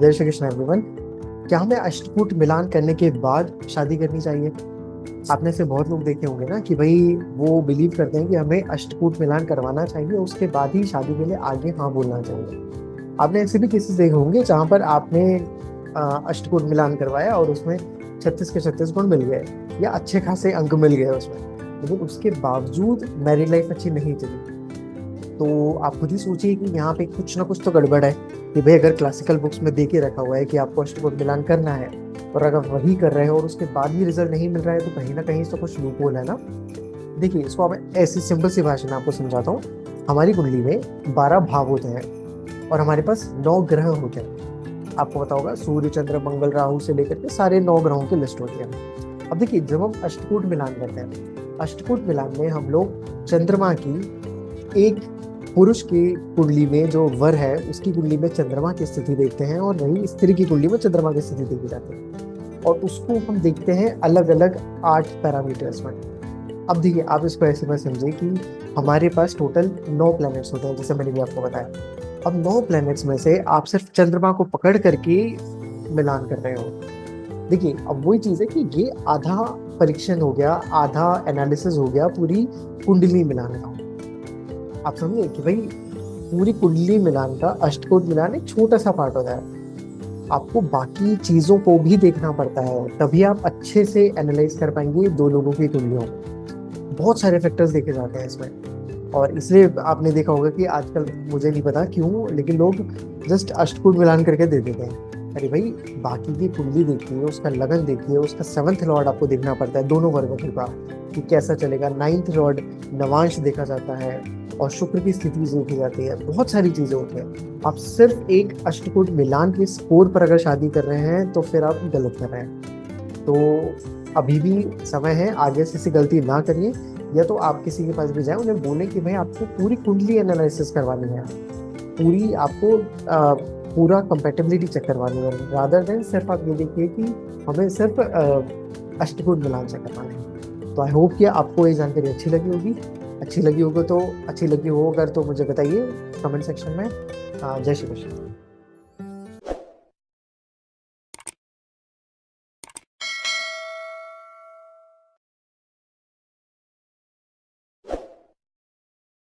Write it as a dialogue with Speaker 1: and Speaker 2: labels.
Speaker 1: जय श्री कृष्ण एवरीवन। क्या हमें अष्टकूट मिलान करने के बाद शादी करनी चाहिए? आपने से बहुत लोग देखे होंगे ना कि भाई वो बिलीव करते हैं कि हमें अष्टकूट मिलान करवाना चाहिए, उसके बाद ही शादी के लिए आगे हाँ बोलना चाहिए। आपने ऐसे भी केसेस देखे होंगे जहाँ पर आपने अष्टकूट मिलान करवाया और उसमें 36 के 36 गुण मिल गए या अच्छे खासे अंक मिल गए उसमें, लेकिन उसके बावजूद मैरिड लाइफ अच्छी नहीं चली। तो आप खुद ही सोचिए कि यहाँ पे कुछ ना कुछ तो गड़बड़ है कि भाई अगर क्लासिकल बुक्स में दे के रखा हुआ है कि आपको अष्टकोण मिलान करना है और अगर वही कर रहे हो और उसके बाद भी रिजल्ट नहीं मिल रहा है, तो कहीं ना कहीं तो कुछ लूप होल है ना। देखिए, इसको आप ऐसी सिंपल सी भाषा में आपको समझाता हूँ। हमारी कुंडली में 12 भाव होते हैं और हमारे पास 9 ग्रह होते हैं। आपको पता होगा सूर्य चंद्र मंगल राहु से लेकर के सारे 9 ग्रहों की लिस्ट होती है। अब देखिए, जब हम अष्टकूट मिलान करते हैं, अष्टकूट मिलान में हम लोग चंद्रमा की एक पुरुष की कुंडली में जो वर है उसकी कुंडली में चंद्रमा की स्थिति देखते हैं और वही स्त्री की कुंडली में चंद्रमा की स्थिति देखी जाती है और उसको हम देखते हैं अलग अलग 8 पैरामीटर्स में। अब देखिए, आप इसको ऐसे में समझिए कि हमारे पास टोटल 9 प्लैनेट्स होते हैं, जैसे मैंने भी आपको बताया। अब 9 प्लैनेट्स में से आप सिर्फ चंद्रमा को पकड़ करके मिलान कर रहे हो। देखिए, अब वही चीज है कि ये आधा परीक्षण हो गया, आधा एनालिसिस हो गया पूरी कुंडली मिलाने का। आप समझिए कि भाई पूरी कुंडली मिलान का अष्टकोण मिलान एक छोटा सा पार्ट होता है। आपको बाकी चीजों को भी देखना पड़ता है, तभी आप अच्छे से एनालाइज कर पाएंगे दो लोगों की कुंडलियों। बहुत सारे फैक्टर्स देखे जाते हैं इसमें, और इसलिए आपने देखा होगा कि आजकल, मुझे नहीं पता क्यों, लेकिन लोग जस्ट अष्टकोण मिलान करके दे देते हैं। अरे भाई, बाकी की कुंडली देखिए, उसका लगन देखिए, उसका 7th लॉर्ड आपको देखना पड़ता है दोनों वर्गों का कि कैसा चलेगा। 9th लॉर्ड नवांश देखा जाता है और शुक्र की स्थिति देखी जाती है। बहुत सारी चीजें होती हैं। आप सिर्फ एक अष्टकूट मिलान के स्कोर पर अगर शादी कर रहे हैं तो फिर आप गलत कर रहे हैं। तो अभी भी समय है, आगे से ऐसी गलती ना करिए। या तो आप किसी के पास भी जाए, उन्हें बोले कि भाई आपको पूरी कुंडली एनालिसिस करवानी है, पूरी आपको पूरा कंपेटेबिलिटी चेक करवानी है, रादर देन सिर्फ आप ये देखिए कि हमें सिर्फ अष्टकूट मिलान चेक करवाना है। तो आई होप कि आपको ये जानकारी अच्छी लगी होगी। अच्छी लगी होगी तो मुझे बताइए कमेंट सेक्शन में। जय श्री कृष्ण।